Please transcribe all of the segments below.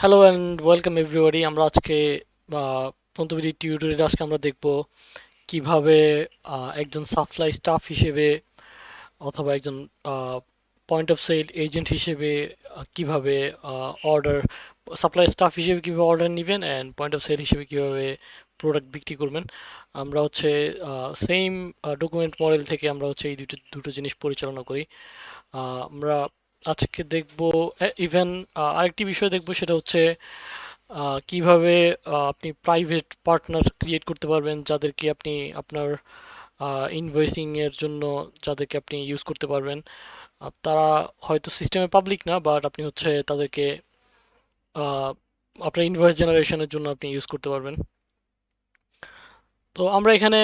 Hello and welcome everybody. আমরা আজকে পন্তবিডি tutorial আজকে আমরা দেখব কিভাবে একজন সাপ্লাই স্টাফ হিসেবে অথবা একজন পয়েন্ট অফ সেল এজেন্ট হিসেবে কিভাবে অর্ডার সাপ্লাই স্টাফ হিসেবে কিভাবে অর্ডার নেবেন অ্যান্ড পয়েন্ট অফ সেল হিসেবে কিভাবে প্রোডাক্ট বিক্রি করবেন। আমরা হচ্ছে সেম ডকুমেন্ট মডেল থেকে আমরা হচ্ছে এই দুটো দুটো জিনিস পরিচালনা করি। আমরা আজকে দেখব ইভেন আরেকটি বিষয় দেখব, সেটা হচ্ছে কিভাবে আপনি প্রাইভেট পার্টনার ক্রিয়েট করতে পারবেন যাদেরকে আপনি আপনার ইনভয়েসিং এর জন্য যাদেরকে আপনি ইউজ করতে পারবেন। তারা হয়তো সিস্টেমে পাবলিক না, বাট আপনি হচ্ছে তাদেরকে আহ, আপনার ইনভয়েস জেনারেশনের জন্য আপনি ইউজ করতে পারবেন। তো আমরা এখানে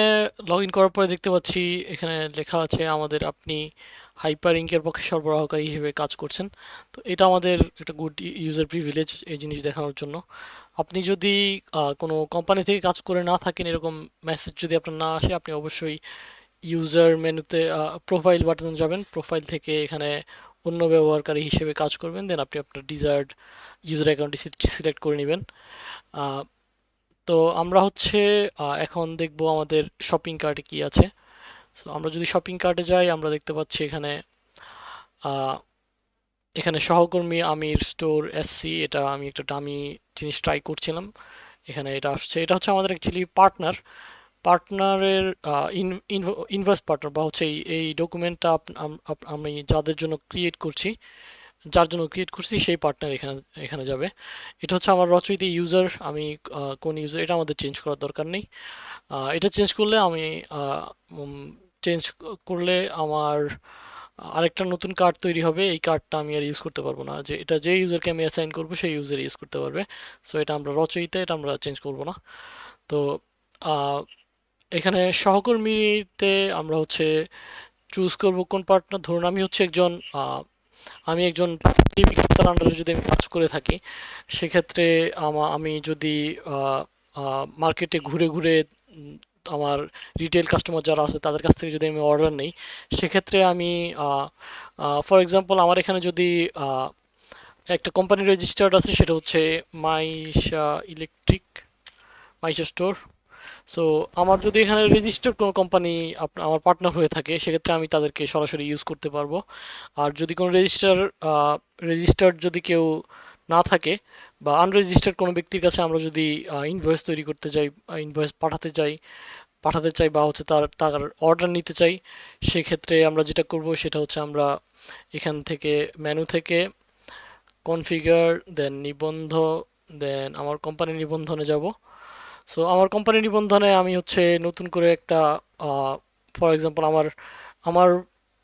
লগ ইন করার পরে দেখতে পাচ্ছি এখানে লেখা আছে আমাদের আপনি হাইপার ইঙ্কের পক্ষে সরবরাহকারী হিসেবে কাজ করছেন। তো এটা আমাদের একটা গুড ইউজার প্রিভিলেজ এই জিনিস দেখানোর জন্য। আপনি যদি কোনো কোম্পানি থেকে কাজ করে না থাকেন, এরকম মেসেজ যদি আপনার না আসে, আপনি অবশ্যই ইউজার মেনুতে প্রোফাইল বাটনে যাবেন। প্রোফাইল থেকে এখানে অন্য ব্যবহারকারী হিসেবে কাজ করবেন, দেন আপনি আপনার ডিজায়ার্ড ইউজার অ্যাকাউন্টটি সিলেক্ট করে নেবেন। আহ, তো আমরা হচ্ছে এখন দেখব আমাদের শপিং কার্টে কি আছে। তো আমরা যদি শপিং কার্টে যাই, আমরা দেখতে পাচ্ছি এখানে আহ, এখানে সহকর্মী আমির স্টোর এসসি, এটা আমি একটা দামি জিনিস ট্রাই করছিলাম। এখানে এটা আসছে, এটা হচ্ছে আমাদের অ্যাকচুয়ালি পার্টনারের ইনভয়েস পার্টনার, বা হচ্ছে এই ডকুমেন্টটা আমি যাদের জন্য ক্রিয়েট করছি, যার জন্য ক্রিয়েট করছি সেই পার্টনার এখানে এখানে যাবে। এটা হচ্ছে আমার রচয়িতা ইউজার, আমি কোন ইউজার এটা আমাদের চেঞ্জ করার দরকার নেই। এটা চেঞ্জ করলে আমি চেঞ্জ করলে আমার আরেকটা নতুন কার্ড তৈরি হবে। এই কার্ডটা আমি আর ইউজ করতে পারবো না, যে এটা যে ইউজারকে আমি অ্যাসাইন করবো সেই ইউজার ইউজ করতে পারবে। সো এটা আমরা রচয়িতা, এটা আমরা চেঞ্জ করবো না। তো আহ, এখানে সহকর্মীতে আমরা হচ্ছে চুজ করব কোন পার্টনার। ধরুন আমি একজন বিক্রেতার আন্ডারে যদি আমি কাজ করে থাকি, সেক্ষেত্রে আমি যদি মার্কেটে ঘুরে ঘুরে আমার রিটেল কাস্টমার যারা আছে তাদের কাছ থেকে যদি আমি অর্ডার নেই, সেক্ষেত্রে আমি ফর এক্সাম্পল আমার এখানে যদি আহ, একটা কোম্পানি রেজিস্টার্ড আছে, সেটা হচ্ছে Maisha electric, Maisha store. So আমার যদি এখানে রেজিস্টার্ড কোনো কোম্পানি আমার পার্টনার হয়ে থাকে, সেক্ষেত্রে আমি তাদেরকে সরাসরি ইউজ করতে পারবো। আর যদি কোনো রেজিস্টার্ড যদি কেউ না থাকে, বা আনরেজিস্টার্ড কোনো ব্যক্তির কাছে আমরা যদি ইনভয়েস তৈরি করতে চাই, ইনভয়েস পাঠাতে চাই বা হচ্ছে তার তার অর্ডার নিতে চাই, সেক্ষেত্রে আমরা যেটা করব সেটা হচ্ছে আমরা এখান থেকে মেনু থেকে কনফিগার, দেন নিবন্ধ, দেন আমার কোম্পানি নিবন্ধনে যাব। সো আমার কোম্পানি নিবন্ধনে আমি হচ্ছে নতুন করে একটা ফর এক্সাম্পল আমার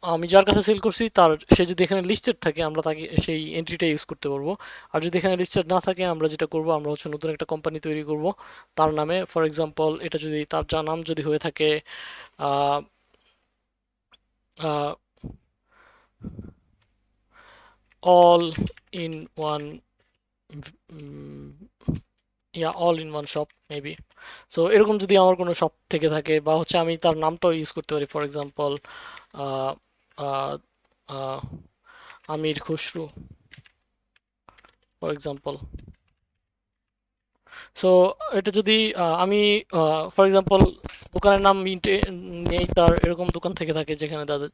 আমি যার কাছে সেল করছি তার, সে যদি এখানে লিস্টেড থাকে আমরা তাকে সেই এন্ট্রিটা ইউজ করতে পারবো। আর যদি এখানে লিস্টেড না থাকে, আমরা যেটা করব আমরা হচ্ছে নতুন একটা কোম্পানি তৈরি করব তার নামে। ফর এক্সাম্পল এটা যদি তার যা নাম যদি হয়ে থাকে all in one, all in one shop maybe. So এরকম যদি আমার কোনো শপ থেকে থাকে, বা হচ্ছে আমি তার নামটাও ইউজ করতে পারি, for example Amir Khusrau, for example. So এটা যদি আমি ফর এক্সাম্পল দোকানের নাম নেই তার, এরকম দোকান থেকে থাকে যেখানে তাদের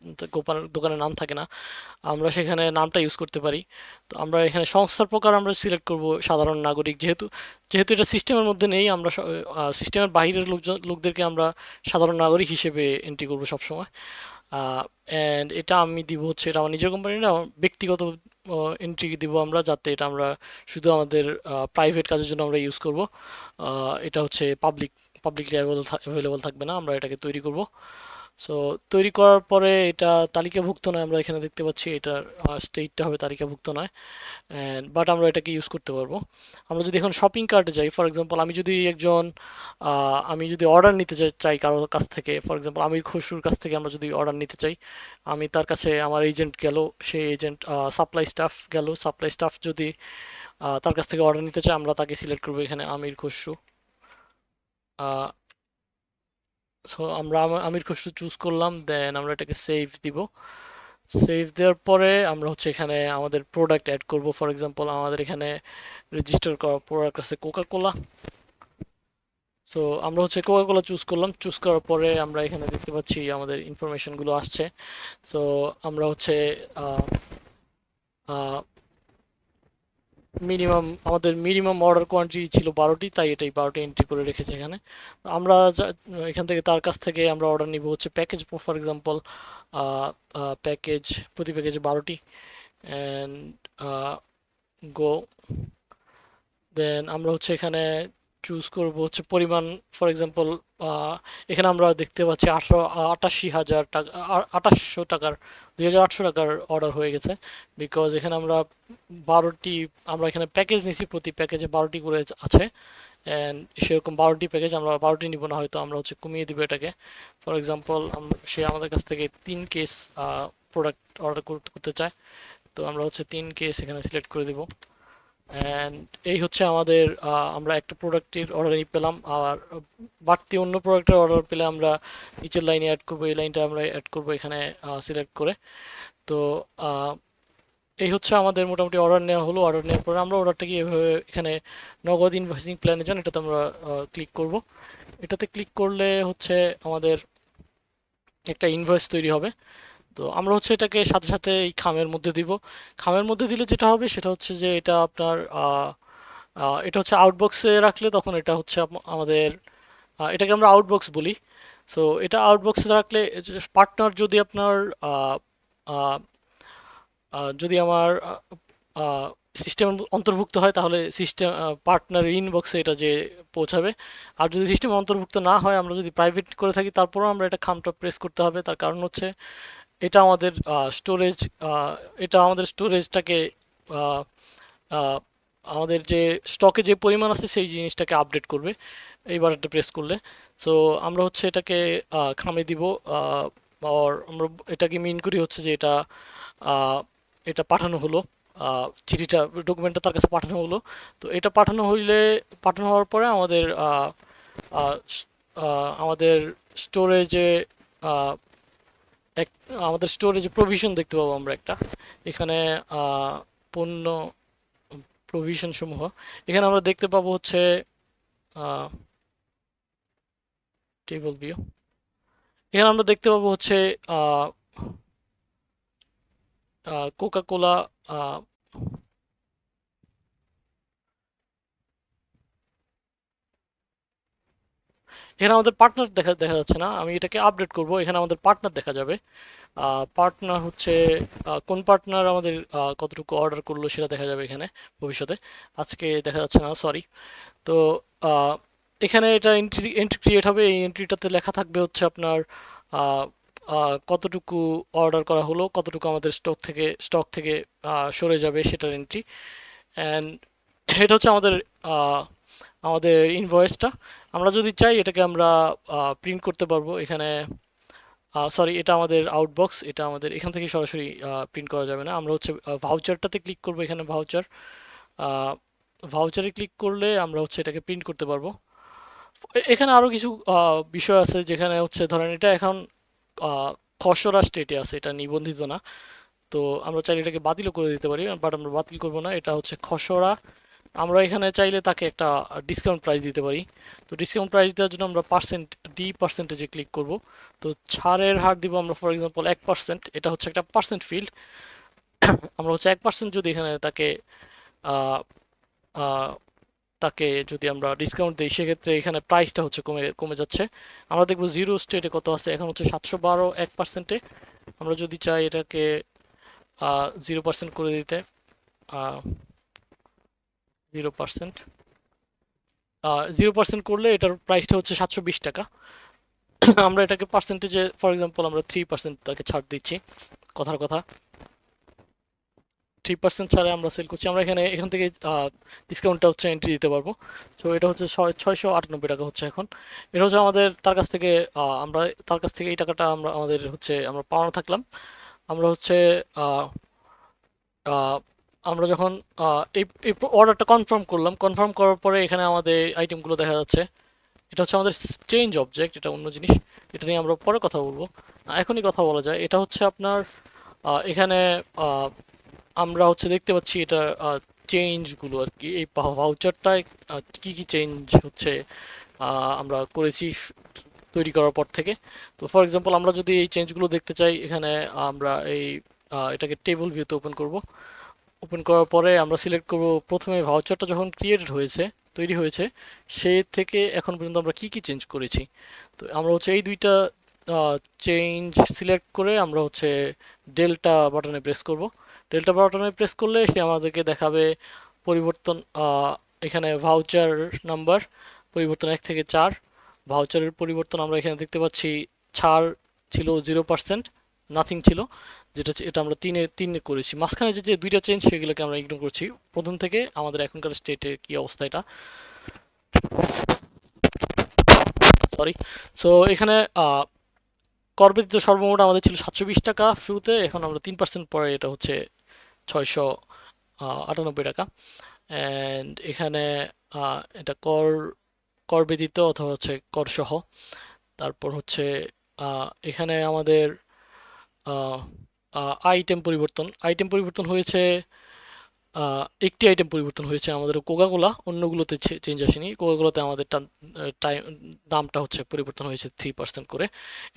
দোকানের নাম থাকে না, আমরা সেখানে নামটা ইউজ করতে পারি। তো আমরা এখানে সংস্থার প্রকার আমরা সিলেক্ট করব সাধারণ নাগরিক, যেহেতু যেহেতু এটা সিস্টেমের মধ্যে নেই, আমরা সিস্টেমের বাইরের লোকদেরকে আমরা সাধারণ নাগরিক হিসেবে এন্ট্রি করবো সবসময়। অ্যান্ড এটা আমি দিব হচ্ছে, এটা আমার নিজের কোম্পানি না, আমার ব্যক্তিগত এন্ট্রি দিব আমরা, যাতে এটা আমরা শুধু আমাদের প্রাইভেট কাজের জন্য আমরা ইউজ করব। এটা হচ্ছে পাবলিকলি অ্যাভেলেবল থাকবে না, আমরা এটাকে তৈরি করব। সো তৈরি করার পরে এটা তালিকাভুক্ত নয়, আমরা এখানে দেখতে পাচ্ছি এটার স্টেটটা হবে তালিকাভুক্ত নয়, বাট আমরা এটাকে ইউজ করতে পারবো। আমরা যদি এখন শপিং কার্টে যাই, ফর এক্সাম্পল আমি যদি অর্ডার নিতে চাই কারোর কাছ থেকে, ফর এক্সাম্পল আমির খসরুর কাছ থেকে আমরা যদি অর্ডার নিতে চাই, আমি তার কাছে আমার এজেন্ট গেল, সেই এজেন্ট সাপ্লাই স্টাফ যদি তার কাছ থেকে অর্ডার নিতে চাই, আমরা তাকে সিলেক্ট করবো এখানে আমির খসরু। সো আমরা আমির খসরু চুজ করলাম, দেন আমরা এটাকে সেভ দিব। সেভ দেওয়ার পরে আমরা হচ্ছে এখানে আমাদের প্রোডাক্ট অ্যাড করব। ফর এক্সাম্পল আমাদের এখানে রেজিস্টার করা প্রোডাক্ট আছে কোকা কোলা। সো আমরা হচ্ছে কোকা কোলা চুজ করলাম, চুজ করার পরে আমরা এখানে দেখতে পাচ্ছি আমাদের ইনফরমেশনগুলো আসছে। সো আমরা হচ্ছে আমাদের মিনিমাম অর্ডার কোয়ান্টিটি ছিল 12টি, তাই এটাই 12টি এন্ট্রি করে রেখেছি এখানে। আমরা এখান থেকে তার কাছ থেকে আমরা অর্ডার নিব হচ্ছে প্যাকেজ। ফর এক্সাম্পল প্যাকেজ, প্রতি প্যাকেজে 12টি, অ্যান্ড গো। দেন আমরা হচ্ছে এখানে চুজ করব হচ্ছে পরিমাণ। ফর এক্সাম্পল এখানে আমরা দেখতে পাচ্ছি 88,000 টাকা, 2800 টাকার, 2,800 টাকার অর্ডার হয়ে গেছে। বিকজ এখানে আমরা 12টি, আমরা এখানে প্যাকেজ নিছি, প্রতি প্যাকেজে 12টি করে আছে। অ্যান্ড সেরকম 12টি প্যাকেজ, আমরা 12টি নিব না, হয়তো আমরা হচ্ছে কমিয়ে দিব এটাকে। ফর এক্সাম্পল সে আমাদের কাছ থেকে 3 কেস প্রোডাক্ট অর্ডার করতে চায়, তো আমরা হচ্ছে 3 কেস এখানে সিলেক্ট করে দিব। অ্যান্ড এই হচ্ছে আমাদের আমরা একটা প্রোডাক্টের অর্ডার পেলাম। আর বাড়তি অন্য প্রোডাক্টের অর্ডার পেলে আমরা নিচের লাইনে অ্যাড করবো, এই লাইনটা আমরা অ্যাড করবো এখানে সিলেক্ট করে। তো আহ, এই হচ্ছে আমাদের মোটামুটি অর্ডার নেওয়া হলো। অর্ডার নেওয়ার পরে আমরা অর্ডারটাকে এভাবে এখানে নগদ ইনভয়েসিং প্ল্যানে যান, এটাতে আমরা ক্লিক করব। এটাতে ক্লিক করলে হচ্ছে আমাদের একটা ইনভয়েস তৈরি হবে। তো আমরা হচ্ছে এটাকে সাথে সাথে এই খামের মধ্যে দিব। খামের মধ্যে দিলে যেটা হবে সেটা হচ্ছে যে এটা আপনার এটা হচ্ছে আউটবক্সে রাখলে তখন এটা হচ্ছে আমাদের এটাকে আমরা আউটবক্স বলি। সো এটা আউটবক্সে রাখলে পার্টনার যদি আপনার আহ, আহ, যদি আমার সিস্টেম অন্তর্ভুক্ত হয় তাহলে সিস্টেম পার্টনার ইনবক্সে এটা যে পৌঁছাবে। আর যদি সিস্টেম অন্তর্ভুক্ত না হয়, আমরা যদি প্রাইভেট করে থাকি, তারপরেও আমরা এটা খামটা প্রেস করতে হবে। তার কারণ হচ্ছে এটা আমাদের স্টোরেজ, এটা আমাদের স্টোরেজটাকে আমাদের যে স্টকে যে পরিমাণ আছে সেই জিনিসটাকে আপডেট করবে এই বাটনটা প্রেস করলে। সো আমরা হচ্ছে এটাকে খামে দিব। আর আমরা এটাকে মিন করি হচ্ছে যে এটা আহ, এটা পাঠানো হলো, চিঠিটা, ডকুমেন্টটা তার কাছে পাঠানো হলো। তো এটা পাঠানো হইলে, পাঠানো হওয়ার পরে আমাদের আহ, স- আমাদের স্টোরেজে এক আমাদের স্টোরেজে প্রভিশন দেখতে পাবো আমরা একটা এখানে পণ্য প্রভিশন সমূহ। এখানে আমরা দেখতে পাবো হচ্ছে টেবল ভিউ। এখানে আমরা দেখতে পাবো হচ্ছে কোকা কোলা। এখানে আমাদের পার্টনার দেখা দেখা যাচ্ছে না, আমি এটাকে আপডেট করব, এখানে আমাদের পার্টনার দেখা যাবে। পার্টনার হচ্ছে কোন পার্টনার আমাদের কতটুকু অর্ডার করলো সেটা দেখা যাবে এখানে ভবিষ্যতে। আজকে দেখা যাচ্ছে না, সরি। তো আহ, এখানে এটা এন্ট্রি এন্ট্রি ক্রিয়েট হবে, এই এন্ট্রিটাতে লেখা থাকবে হচ্ছে আপনার আহ, কতটুকু অর্ডার করা হলো, কতটুকু আমাদের স্টক থেকে সরে যাবে সেটার এন্ট্রি। অ্যান্ড এটা হচ্ছে আমাদের ইনভয়েসটা। আমরা যদি চাই এটাকে আমরা প্রিন্ট করতে পারবো এখানে। সরি, এটা আমাদের আউটবক্স, এটা আমাদের এখান থেকে সরাসরি প্রিন্ট করা যাবে না। আমরা হচ্ছে ভাউচারটাতে ক্লিক করবো, এখানে ভাউচার, ভাউচারে ক্লিক করলে আমরা হচ্ছে এটাকে প্রিন্ট করতে পারবো। এখানে আরো কিছু বিষয় আছে, যেখানে হচ্ছে ধরেন এটা এখন আহ, খসড়া স্টেটে আছে, এটা নিবন্ধিত না। তো আমরা চাইলে এটাকে বাতিলও করে দিতে পারি, বাট আমরা বাতিল করব না, এটা হচ্ছে খসড়া। আমরা এখানে চাইলে তাকে একটা ডিসকাউন্ট প্রাইস দিতে পারি। তো ডিসকাউন্ট প্রাইস দেওয়ার জন্য আমরা পার্সেন্টেজে ক্লিক করব। তো ছাড়ের হার দিব আমরা ফর এক্সাম্পল 1%। এটা হচ্ছে একটা পার্সেন্ট ফিল্ড। আমরা হচ্ছে 1% যদি এখানে তাকে আহ, আহ, তাকে যদি আমরা ডিসকাউন্ট দিই, সেক্ষেত্রে এখানে প্রাইসটা হচ্ছে কমে কমে যাচ্ছে। আমরা দেখবো জিরো স্টেটে কত আছে, এখন হচ্ছে 712 1%-এ। আমরা যদি চাই এটাকে 0% করে দিতে, 0%, 0% করলে এটার প্রাইসটা হচ্ছে 720 টাকা। আমরা এটাকে পার্সেন্টেজে ফর এক্সাম্পল আমরা 3% তাকে ছাড় দিচ্ছি, কথার কথা। 3% ছাড়ে আমরা সেল করছি। আমরা এখান থেকে ডিসকাউন্টটা হচ্ছে এন্ট্রি দিতে পারবো। তো এটা হচ্ছে 698 টাকা হচ্ছে এখন। এটা হচ্ছে আমাদের তার কাছ থেকে আমরা তার কাছ থেকে এই টাকাটা আমরা পাওনা থাকলাম। আমরা হচ্ছে আহ, আহ, আমরা যখন এই অর্ডারটা কনফার্ম করলাম, কনফার্ম করার পরে এখানে আমাদের আইটেমগুলো দেখা যাচ্ছে। এটা হচ্ছে আমাদের চেঞ্জ অবজেক্ট, এটা অন্য জিনিস, এটা নিয়ে আমরা পরে কথা বলবো। এখনই কথা বলা যায়। এটা হচ্ছে আপনার এখানে আহ, আমরা হচ্ছে দেখতে পাচ্ছি এটা চেঞ্জগুলো আর কি এই ভাউচারটায় কি কি চেঞ্জ হচ্ছে আমরা করেছি তৈরি করার পর থেকে। তো ফর এক্সাম্পল আমরা যদি এই চেঞ্জগুলো দেখতে চাই এখানে আমরা এই এটাকে টেবিল ভিউতে ওপেন করব। ওপেন করার পরে আমরা সিলেক্ট করব প্রথমে ভাউচারটা যখন ক্রিয়েটেড হয়েছে তৈরি হয়েছে সে থেকে এখন পর্যন্ত আমরা কি কি চেঞ্জ করেছি। তো আমরা হচ্ছে এই দুইটা চেঞ্জ সিলেক্ট করে আমরা হচ্ছে ডেল্টা বাটনে প্রেস করব। ডেল্টা বাটনে প্রেস করলে সে আমাদেরকে দেখাবে পরিবর্তন এখানে ভাউচার নাম্বার পরিবর্তন 1 থেকে 4। ভাউচারের পরিবর্তন আমরা এখানে দেখতে পাচ্ছি ছাড় ছিল 0%, নাথিং ছিল, এটা আমরা তিনে করেছি। মাঝখানে যে দুইটা চেঞ্জ সেগুলোকে আমরা ইগনোর করছি। প্রথম থেকে আমাদের এখনকার স্টেটের কি অবস্থা এটা, সরি। সো এখানে কর ব্যতীত সর্বমোট আমাদের ছিল 720 টাকা শুরুতে, এখন আমরা 3% পরে এটা হচ্ছে 698 টাকা। অ্যান্ড এখানে এটা কর কর ব্যতীত অথবা হচ্ছে কর সহ। তারপর হচ্ছে এখানে আমাদের আইটেম পরিবর্তন হয়েছে। একটি আইটেম পরিবর্তন হয়েছে আমাদের কোকাকোলা, অন্যগুলোতে চেঞ্জ আসেনি। কোকাকোলাতে আমাদের টাইম দামটা হচ্ছে পরিবর্তন হয়েছে 3% করে।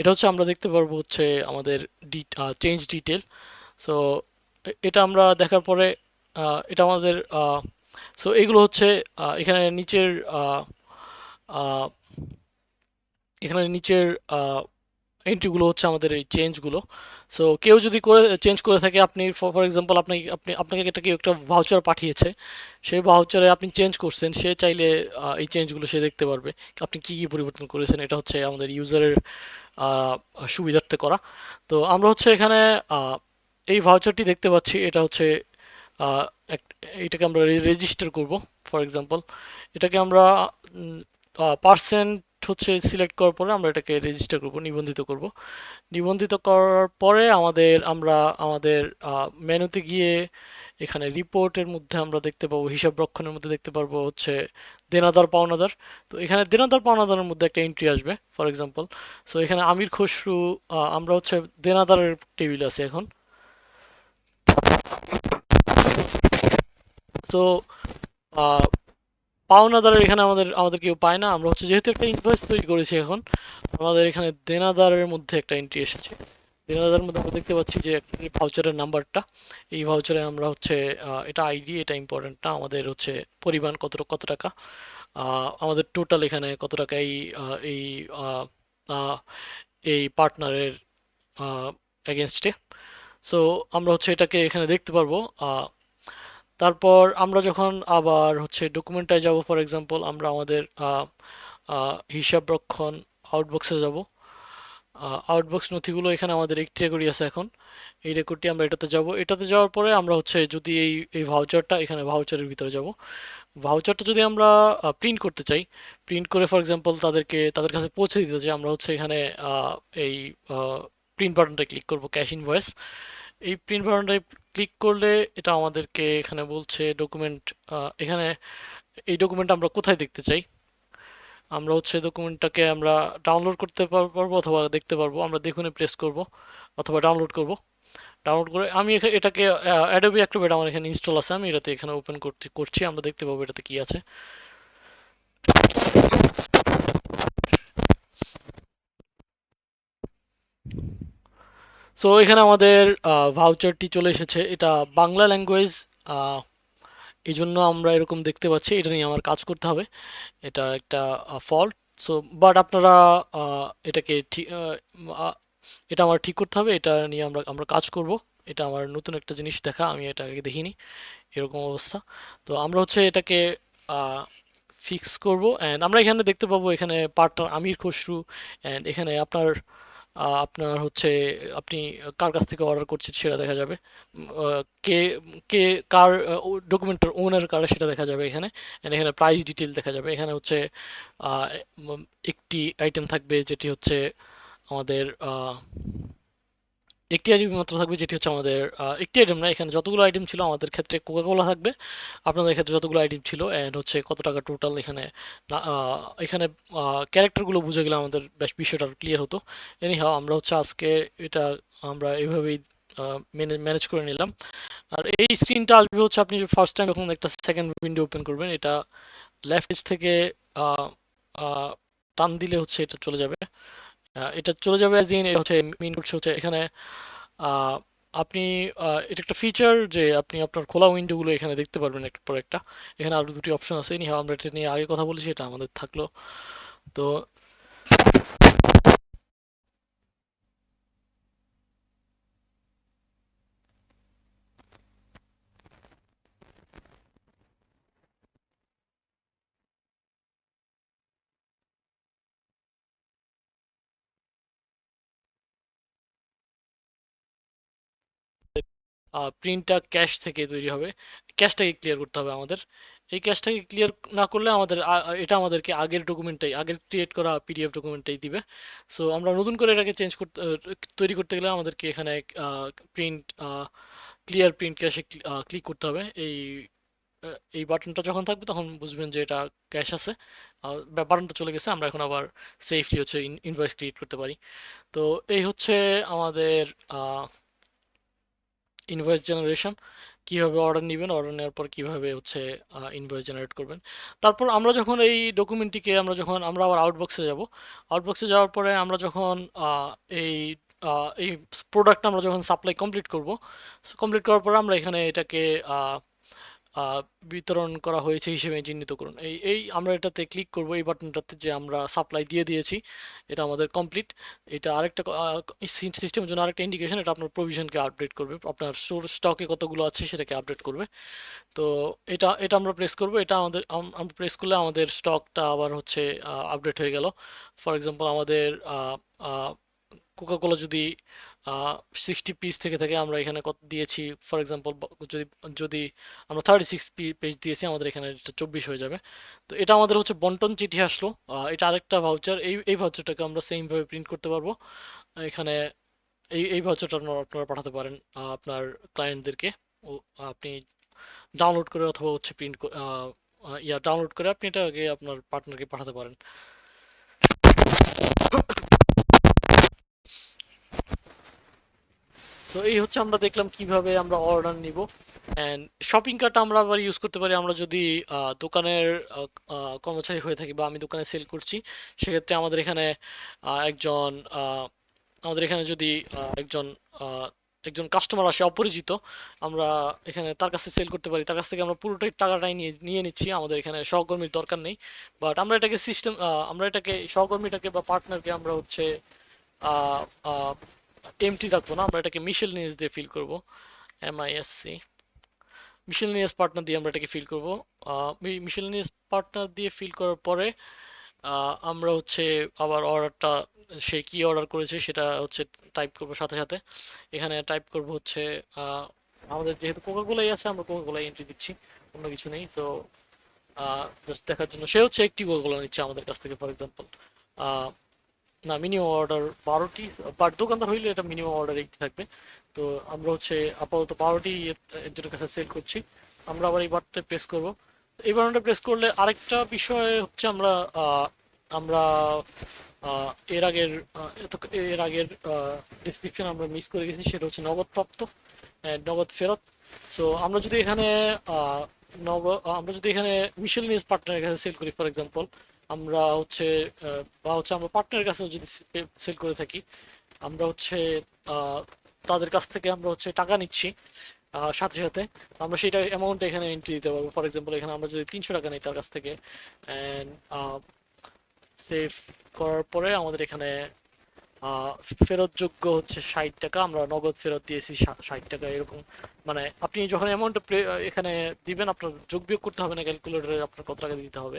এটা হচ্ছে আমরা দেখতে পারবো হচ্ছে আমাদের চেঞ্জ ডিটেল। সো এটা আমরা দেখার পরে এটা আমাদের সো এগুলো হচ্ছে এখানে নিচের আহ, আহ, এখানে নিচের এন্ট্রিগুলো হচ্ছে আমাদের এই চেঞ্জগুলো। সো কেউ যদি চেঞ্জ করে থাকে, আপনি ফর এক্সাম্পল আপনাকে এটা কেউ একটা ভাউচার পাঠিয়েছে, সেই ভাউচারে আপনি চেঞ্জ করছেন, সে চাইলে এই চেঞ্জগুলো সে দেখতে পারবে আপনি কি কি পরিবর্তন করেছেন। এটা হচ্ছে আমাদের ইউজারের সুবিধার্থে করা। তো আমরা হচ্ছে এখানে আহ, এই ভাউচারটি দেখতে পাচ্ছি, এটা হচ্ছে আহ, এটাকে আমরা রেজিস্টার করব। ফর এক্সাম্পল এটাকে আমরা পার্সেন্ট হচ্ছে সিলেক্ট করার পরে আমরা এটাকে রেজিস্টার করব, নিবন্ধিত করব। নিবন্ধিত করার পরে আমরা আমাদের মেনুতে গিয়ে এখানে রিপোর্টের মধ্যে আমরা দেখতে পাবো, হিসাব রক্ষণের মধ্যে দেখতে পারবো হচ্ছে দেনাদার পাওনাদার। তো এখানে দেনাদার পাওনাদারের মধ্যে একটা এন্ট্রি আসবে ফর এক্সাম্পল। সো এখানে আমির খসরু, আমরা হচ্ছে দেনাদারের টেবিল আছে এখন। তো পাওনাদারের এখানে আমাদের কেউ পায় না। আমরা হচ্ছে যেহেতু একটা ইনভয়েস তৈরি করেছি এখন, আমাদের এখানে দেনাদারের মধ্যে একটা এন্ট্রি এসেছে। দেনাদারের মধ্যে আমরা দেখতে পাচ্ছি যে ভাউচারের নাম্বারটা, এই ভাউচারে আমরা হচ্ছে এটা আইডি, এটা ইম্পর্টেন্ট না, আমাদের হচ্ছে পরিমাণ কত টাকা, আমাদের টোটাল এখানে কত টাকা এই আহ, আহ, এই পার্টনারের এগেনস্টে। সো আমরা হচ্ছে এটাকে এখানে দেখতে পারবো। তারপর আমরা যখন আবার হচ্ছে ডকুমেন্টটায় যাব, ফর এক্সাম্পল আমরা আমাদের হিসাব রক্ষণ আউটবক্সে যাব। আউটবক্স নথিগুলো এখানে আমাদের একটি রেকর্ডই আছে এখন, এই রেকর্ডটি আমরা এটাতে যাওয়ার পরে আমরা হচ্ছে যদি এই ভাউচারটা এখানে ভাউচারের ভিতরে যাব। ভাউচারটা যদি আমরা প্রিন্ট করতে চাই, প্রিন্ট করে ফর এক্সাম্পল তাদের কাছে পৌঁছে দিতে চাই, আমরা হচ্ছে এখানে এই প্রিন্ট বাটনটা ক্লিক করব, ক্যাশ ইনভয়েস। এই প্রিন্ট বাটনটায় ক্লিক করলে এটা আমাদেরকে এখানে বলছে ডকুমেন্ট, এখানে এই ডকুমেন্ট আমরা কোথায় দেখতে চাই। আমরা হচ্ছে ডকুমেন্টটাকে আমরা ডাউনলোড করতে পারবো অথবা দেখতে পারবো। আমরা দেখুনে প্রেস করব অথবা ডাউনলোড করব। ডাউনলোড করে আমি এটাকে অ্যাডোবি অ্যাক্রোবেট আমার এখানে ইনস্টল আছে, আমি এটাতে এখানে ওপেন করছি, আমরা দেখতে পাবো এটাতে কি আছে। সো এখানে আমাদের ভাউচারটি চলে এসেছে, এটা বাংলা ল্যাঙ্গুয়েজ, এই জন্য আমরা এরকম দেখতে পাচ্ছি। এটা নিয়ে আমার কাজ করতে হবে, এটা একটা ফল্ট। সো বাট আপনারা এটাকে ঠিক এটা আমার ঠিক করতে হবে, এটা নিয়ে আমরা কাজ করব। এটা আমার নতুন একটা জিনিস দেখা, আমি এটা আগে দেখিনি এরকম অবস্থা। তো আমরা হচ্ছে এটাকে ফিক্স করব। অ্যান্ড আমরা এখানে দেখতে পাবো এখানে পার্টনার আমির খসরু। অ্যান্ড এখানে আপনার হচ্ছে আপনি কার কাছ থেকে অর্ডার করছেন সেটা দেখা যাবে। কে কে কার ডকুমেন্টের ওনার কার সেটা দেখা যাবে এখানে। And এখানে প্রাইস ডিটেল দেখা যাবে। এখানে হচ্ছে আহ, একটি আইটেম থাকবে যেটি হচ্ছে আমাদের একটি আইটেম মাত্র থাকবে, যেটি হচ্ছে আমাদের একটি আইটেম না, এখানে যতগুলো আইটেম ছিল আমাদের ক্ষেত্রে কোকাকোলা থাকবে, আপনাদের ক্ষেত্রে যতগুলো আইটেম ছিল, অ্যান্ড হচ্ছে কত টাকা টোটাল এখানে। এখানে ক্যারেক্টারগুলো বুঝে গেলে আমাদের বেশ বিষয়টা ক্লিয়ার হতো। এনিহাও আমরা হচ্ছে আজকে এটা আমরা এভাবেই ম্যানেজ করে নিলাম। আর এই স্ক্রিনটা আসবে হচ্ছে আপনি ফার্স্ট টাইম যখন একটা সেকেন্ড উইন্ডো ওপেন করবেন, এটা লেফট পেজ থেকে আহ, আহ, টান দিলে হচ্ছে এটা চলে যাবে। এটা চলে যাবে অ্যাজ ইন হচ্ছে মিন করছে হচ্ছে এখানে আহ, আপনি এটা একটা ফিচার যে আপনি আপনার খোলা উইন্ডোগুলো এখানে দেখতে পারবেন একটা পর একটা। এখানে আরো দুটি অপশন আছে, নিয়ে আমরা এটা নিয়ে আগে কথা বলেছি, এটা আমাদের থাকলো। তো প্রিন্টটা ক্যাশ থেকে তৈরি হবে, ক্যাশটাকে ক্লিয়ার করতে হবে আমাদের। এই ক্যাশটাকে ক্লিয়ার না করলে আমাদের এটা আমাদেরকে আগের ডকুমেন্টটাই, আগের ক্রিয়েট করা পিডিএফ ডকুমেন্টটাই দিবে। সো আমরা নতুন করে এটাকে চেঞ্জ করতে তৈরি করতে গেলে আমাদেরকে এখানে প্রিন্ট ক্লিয়ার প্রিন্ট ক্যাশে ক্লিক করতে হবে। এই বাটনটা যখন থাকবে তখন বুঝবেন যে এটা ক্যাশ আছে, বাটনটা চলে গেছে, আমরা এখন আবার সেফলি হচ্ছে ইনভয়েস ক্রিয়েট করতে পারি। তো এই হচ্ছে আমাদের ইনভয়েস জেনারেশন। কিভাবে অর্ডার নেবেন, অর্ডার নেওয়ার পর কিভাবে হচ্ছে ইনভয়েস জেনারেট করবেন। তারপর আমরা যখন এই ডকুমেন্টটিকে আমরা আবার আউটবক্সে যাব। আউটবক্সে যাওয়ার পরে আমরা যখন এই এই প্রোডাক্ট আমরা যখন সাপ্লাই কমপ্লিট করব, কমপ্লিট করার পরে আমরা এখানে এটাকে আহ, বিতরণ করা হয়েছে হিসেবে চিহ্নিত করুন। এই এই আমরা এটাতে ক্লিক করব, এই বাটনটাতে, যে আমরা সাপ্লাই দিয়ে দিয়েছি, এটা আমাদের কমপ্লিট। এটা আরেকটা সিস্টেমের জন্য আরেকটা ইন্ডিকেশন, এটা আপনার প্রভিশনকে আপডেট করবে, আপনার স্টকে কতগুলো আছে সেটাকে আপডেট করবে। তো এটা এটা আমরা প্রেস করব, এটা আমরা প্রেস করলে আমাদের স্টকটা আবার হচ্ছে আপডেট হয়ে গেল। ফর এক্সাম্পল আমাদের কোকা কোলা যদি 60 পিস থেকে থাকে, আমরা এখানে কত দিয়েছি, ফর এক্সাম্পল যদি যদি আমরা 36 পেজ দিয়েছি, আমাদের এখানে এটা 24 হয়ে যাবে। তো এটা আমাদের হচ্ছে বন্টন চিঠি আসলো। এটা আরেকটা ভাউচার, এই ভাউচারটাকে আমরা সেমভাবে প্রিন্ট করতে পারবো এখানে। এই ভাউচারটা আপনারা পাঠাতে পারেন আপনার ক্লায়েন্টদেরকে। ও আপনি ডাউনলোড করে অথবা হচ্ছে প্রিন্ট ডাউনলোড করে আপনি এটাকে আপনার পার্টনারকে পাঠাতে পারেন। তো এই হচ্ছে আমরা দেখলাম কিভাবে আমরা অর্ডার নিব। অ্যান্ড শপিং কার্ট আমরা আবার ইউজ করতে পারি, আমরা যদি দোকানের কর্মচারী হয়ে থাকি বা আমি দোকানে সেল করছি, সেক্ষেত্রে আমাদের এখানে একজন আমাদের এখানে যদি একজন আহ, একজন কাস্টমার আসে অপরিচিত, আমরা এখানে তার কাছে সেল করতে পারি, তার কাছ থেকে আমরা পুরোটাই টাকাটাই নিয়ে নিয়ে নিচ্ছি, আমাদের এখানে সহকর্মীর দরকার নেই। বাট আমরা এটাকে সহকর্মীটাকে বা পার্টনারকে আমরা হচ্ছে এমটি রাখবো না, আমরা এটাকে মিশেলনিয়াস দিয়ে ফিল করব। MISC, মিশেলনিয়াস পার্টনার দিয়ে আমরা এটাকে ফিল করব। মিশেলনিয়াস পার্টনার দিয়ে ফিল করার পরে আমরা হচ্ছে আবার অর্ডারটা, সে কি অর্ডার করেছে সেটা হচ্ছে টাইপ করব সাথে সাথে। এখানে টাইপ করব হচ্ছে আমাদের যেহেতু কোকা কোলাই আছে, আমরা কোকা কোলাই এন্ট্রি দিচ্ছি, অন্য কিছু নেই। তো জাস্ট দেখার জন্য সে হচ্ছে একটি কোকা কোলা নিচ্ছে আমাদের কাছ থেকে, ফর এক্সাম্পল। না, মিনিমাম অর্ডার 12টি, বাট দোকানদার হইলে এটা মিনিমাম অর্ডার 8 থাকবে। তো আমরা হচ্ছে আপাতত 12টি একজনের কাছে সেল করছি। আমরা আবার এই বাটনটা প্রেস করব। এই বাটনটা প্রেস করলে আরেকটা বিষয় হচ্ছে আহ, আমরা এর আগের এর আগের ডিসক্রিপশন আমরা মিস করে গেছি, সেটা হচ্ছে নগদ প্রাপ্ত, নগদ ফেরত। সো আমরা যদি এখানে আহ, আমরা যদি এখানে মিশেল পার্টনারের কাছে সেল করি, ফর এক্সাম্পল, আমরা হচ্ছে বা হচ্ছে আমরা পার্টনারের কাছেও যদি সেল করে থাকি, আমরা হচ্ছে আহ, তাদের কাছ থেকে আমরা হচ্ছে টাকা নিচ্ছি সাথে সাথে। আমরা সেটা অ্যামাউন্ট এখানে এন্ট্রি দিতে পারবো। ফর এক্সাম্পল, এখানে আমরা যদি 300 টাকা নিই তার কাছ থেকে, অ্যান্ড সেভ করার পরে আমাদের এখানে আহ, ফেরতযোগ্য হচ্ছে 60 টাকা, আমরা নগদ ফেরত দিয়েছি 60 টাকা, এরকম। মানে আপনি যখন অ্যামাউন্টটা এখানে দিবেন, আপনার যোগ বিয়োগ করতে হবে না ক্যালকুলেটরে, আপনার কত টাকা দিতে হবে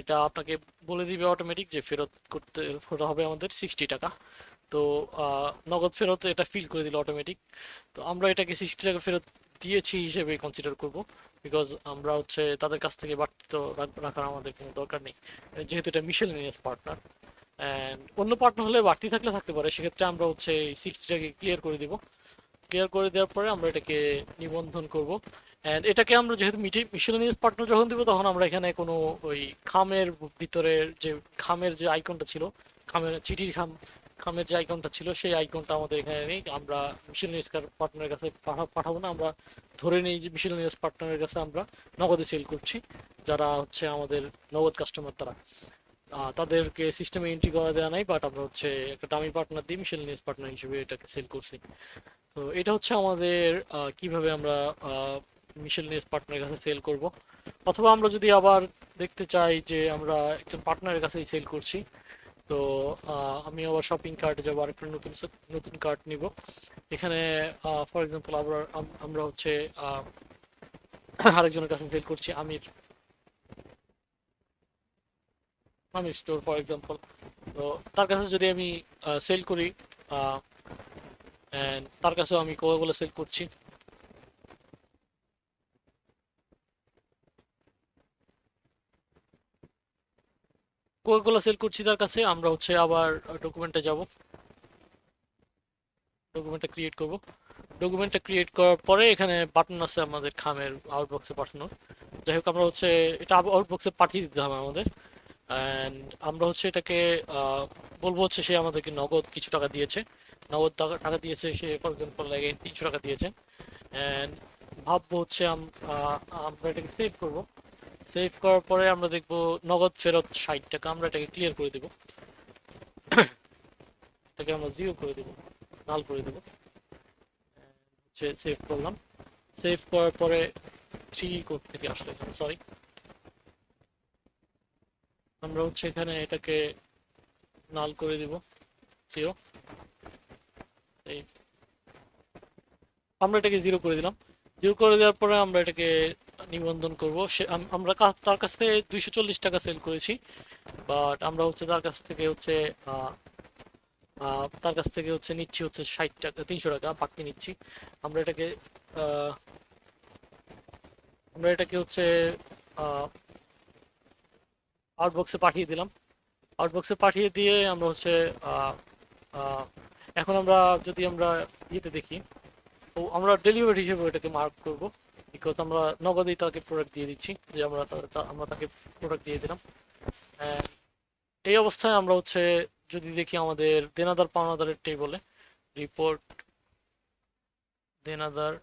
এটা আপনাকে বলে দিবে অটোমেটিক, যে ফেরত করতে হবে আমাদের 60 টাকা। তো নগদ ফেরত এটা ফিল করে দিল অটোমেটিক। তো আমরা এটাকে 60 টাকা ফেরত দিয়েছি হিসেবে কনসিডার করব, বিকজ আমরা হচ্ছে তাদের কাছ থেকে বাড়তি তো রাখার আমাদের কোনো দরকার নেই, যেহেতু এটা মিশেল পার্টনার। অ্যান্ড অন্য পার্টনার হলে বাড়তি থাকলে থাকতে পারে, সেক্ষেত্রে আমরা হচ্ছে 60টাকে ক্লিয়ার করে দিব। ক্লিয়ার করে দেওয়ার পরে আমরা এটাকে নিবন্ধন করব। অ্যান্ড এটাকে আমরা যেহেতু মিশেলেনিয়াস পার্টনার যখন দিব, তখন আমরা এখানে কোনো ওই খামের ভিতরের যে খামের যে আইকনটা ছিল, খামের চিঠির খাম, খামের যে আইকনটা ছিল সেই আইকনটা আমাদের এখানে নেই, আমরা মিশেলিনিয়াস পার্টনারের কাছে পাঠাবো না, আমরা ধরে নিই যে মিশেলিনিয়াস পার্টনারের কাছে আমরা নগদে সেল করছি। যারা হচ্ছে আমাদের নগদ কাস্টমার তারা তাদেরকে সিস্টেমে এন্ট্রি করা দেওয়া নাই, বাট আমরা হচ্ছে একটা ডামি পার্টনার দিয়ে মিশেলিনিয়াস পার্টনার হিসেবে এটাকে সেল করছি। তো এটা হচ্ছে আমাদের কিভাবে আমরা মিশেলিনিয়াস পার্টনারের কাছে সেল করব। অথবা আমরা যদি আবার দেখতে চাই যে আমরা একজন পার্টনারের কাছেই সেল করছি, তো আমি আবার শপিং কার্টে যাবো, আরেকটা নতুন নতুন কার্ট নিব। এখানে ফর এক্সাম্পল আমরা আমরা হচ্ছে আরেকজনের কাছে সেল করছি, আমির আমির স্টোর ফর এক্সাম্পল। তো তার কাছে যদি আমি সেল করি, তার কাছেও আমি কোকাকোলা সেল করছি। কোকাকোলা সেল করছি তার কাছে, আমরা হচ্ছে আবার ডকুমেন্টে যাব, ডকুমেন্টটা ক্রিয়েট করব। ডকুমেন্টটা ক্রিয়েট করার পরে এখানে বাটন আছে আমাদের খামের আউটবক্সে পাঠানোর। যাই হোক, আমরা হচ্ছে এটা আউটবক্সে পাঠিয়ে দিতে হবে আমাদের। অ্যান্ড আমরা হচ্ছে এটাকে বলবো হচ্ছে সে আমাদেরকে নগদ কিছু টাকা দিয়েছে, নগদ টাকা টাকা দিয়েছে সে, ফর এক্সাম্পল লাগে 300 টাকা দিয়েছে। অ্যান্ড ভাববো হচ্ছে আমরা এটাকে সেভ করব। সেভ করার পরে আমরা দেখবো নগদ ফেরত 60 টাকা, আমরা এটাকে ক্লিয়ার করে দেবো, এটাকে আমরা জিরো করে দেবো, নাল করে দেবো। হচ্ছে সেভ করলাম। সেভ করার পরে থ্রি কোড থেকে আসলো এখানে, সরি, আমরা হচ্ছে এখানে এটাকে নাল করে দিব, জিরো। এই আমরা এটাকে জিরো করে দিলাম। জিরো করে দেওয়ার পরে আমরা এটাকে নিবন্ধন করব। সে আমরা তার কাছ থেকে 240 টাকা সেল করেছি, বাট আমরা হচ্ছে তার কাছ থেকে হচ্ছে নিচ্ছি হচ্ছে 60 টাকা, 300 টাকা বাকি নিচ্ছি। আমরা এটাকে আহ, হচ্ছে আউটবক্সে পাঠিয়ে দিলাম। আউটবক্সে পাঠিয়ে দিয়ে আমরা হচ্ছে আহ, আহ, এখন আমরা যদি আমরা ইয়েতে দেখি, তো আমরা ডেলিভারি হিসেবে এটাকে মার্ক করব, বিকজ আমরা নগদেই তাকে প্রোডাক্ট দিয়ে দিচ্ছি, যে আমরা তাকে প্রোডাক্ট দিয়ে দিলাম। And এই অবস্থায় আমরা হচ্ছে যদি দেখি আমাদের দেনাদার পাওনাদারের টেবলে রিপোর্ট, দেনাদার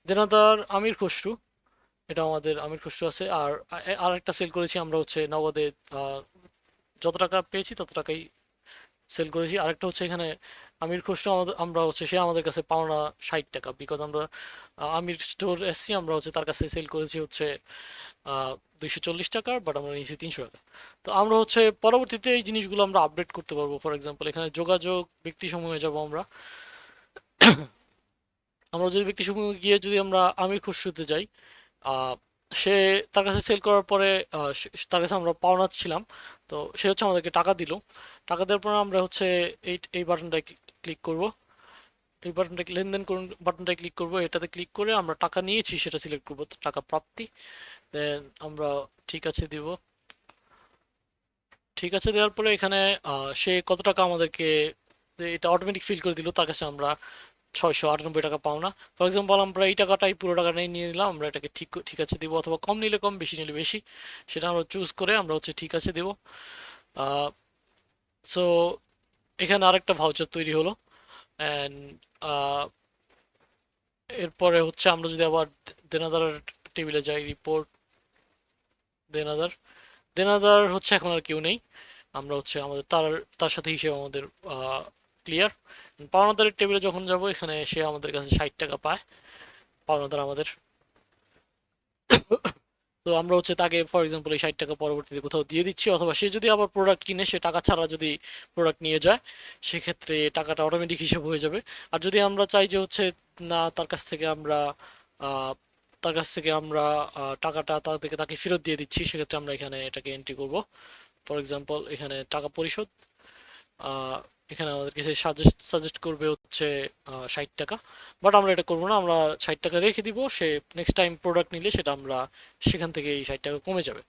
দেনাদার আমির খসরু, এটা আমাদের আমির খসরু আছে। আর আরেকটা সেল করেছি আমরা হচ্ছে নগদে, আহ, যত টাকা পেয়েছি তত টাকাই সেল করেছি। আরেকটা হচ্ছে এখানে আমির খসরু আমরা হচ্ছে সে আমাদের কাছে পাওনা 60 টাকা, বিকজ আমরা আমির স্টোর এসছি, আমরা হচ্ছে তার কাছে সেল করেছি হচ্ছে 240 টাকা, বাট আমরা নিয়েছি 300 টাকা। তো আমরা হচ্ছে পরবর্তীতে এই জিনিসগুলো আমরা আপডেট করতে পারবো। ফর এক্সাম্পল এখানে যোগাযোগ ব্যক্তি সমূহে যাব আমরা। আমরা যদি ব্যক্তি সমূহে গিয়ে যদি আমরা আমির খসরুতে যাই, আহ, সে তার কাছে সেল করার পরে তার কাছে আমরা পাওনা ছিলাম, তো সে হচ্ছে আমাদেরকে টাকা দিল। টাকা দেওয়ার পরে আমরা হচ্ছে এই এই বাটনটায় ক্লিক করব, এই বাটনটা লেনদেন করুন বাটনটায় ক্লিক করব। এটাতে ক্লিক করে আমরা টাকা নিয়েছি সেটা সিলেক্ট করব, টাকা প্রাপ্তি। দেন আমরা ঠিক আছে দিব। ঠিক আছে দেওয়ার পরে এখানে সে কত টাকা আমাদেরকে, এটা অটোমেটিক ফিল করে দিল, তার কাছে আমরা 698 টাকা পাওনা। ফর এক্সাম্পল আমরা এই টাকাটাই পুরো টাকাটাই নিয়ে নিলাম, আমরা এটাকে ঠিক ঠিক আছে দিব, অথবা কম নিলে কম বেশি নিলে বেশি, সেটা আমরা চুজ করে আমরা হচ্ছে ঠিক আছে দেব। সো এখানে আরেকটা ভাউচার তৈরি হলো। অ্যান্ড এরপরে হচ্ছে আমরা যদি আবার দেনাদার টেবিলে যাই, রিপোর্ট দেনাদার, দেনাদার হচ্ছে এখন আর কেউ নেই, আমরা হচ্ছে আমাদের তার তার সাথে হিসেবে আমাদের ক্লিয়ার। পাওনাদারের টেবিলে যখন যাব, এখানে সে আমাদের কাছে 60 টাকা পায়, পাওনাদার আমাদের। তো আমরা হচ্ছে তাকে ফর এক্সাম্পল এই 60 টাকা পরবর্তীতে কোথাও দিয়ে দিচ্ছি, অথবা সে যদি আবার প্রোডাক্ট কিনে সে টাকা ছাড়া যদি প্রোডাক্ট নিয়ে যায়, সেক্ষেত্রে টাকাটা অটোমেটিক হিসেব হয়ে যাবে। আর যদি আমরা চাই যে হচ্ছে না, তার কাছ থেকে আমরা আহ, টাকাটা তাকে ফেরত দিয়ে দিচ্ছি, সেক্ষেত্রে আমরা এখানে এটাকে এন্ট্রি করব। ফর এক্সাম্পল এখানে টাকা পরিশোধ, আহ, এখানে আমাদেরকে সে সাজেস্ট করবে হচ্ছে 60 টাকা, বাট আমরা এটা করবো না, আমরা 60 টাকা রেখে দিব। সে নেক্সট টাইম প্রোডাক্ট নিলে সেটা আমরা সেখান থেকে এই 60 টাকা কমে যাবে।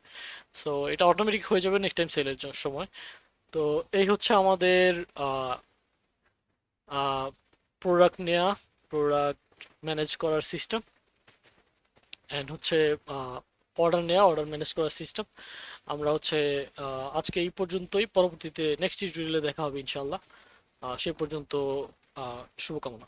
সো এটা অটোমেটিক হয়ে যাবে নেক্সট টাইম সেলের সময়। তো এই হচ্ছে আমাদের প্রোডাক্ট নেওয়া, প্রোডাক্ট ম্যানেজ করার সিস্টেম। অ্যান্ড হচ্ছে অর্ডার নেওয়া, অর্ডার ম্যানেজ করার সিস্টেম। আমরা হচ্ছে আজকে এই পর্যন্তই, পরবর্তীতে নেক্সট টিউটোরিয়ালে দেখা হবে ইনশাআল্লাহ। সে পর্যন্ত শুভকামনা।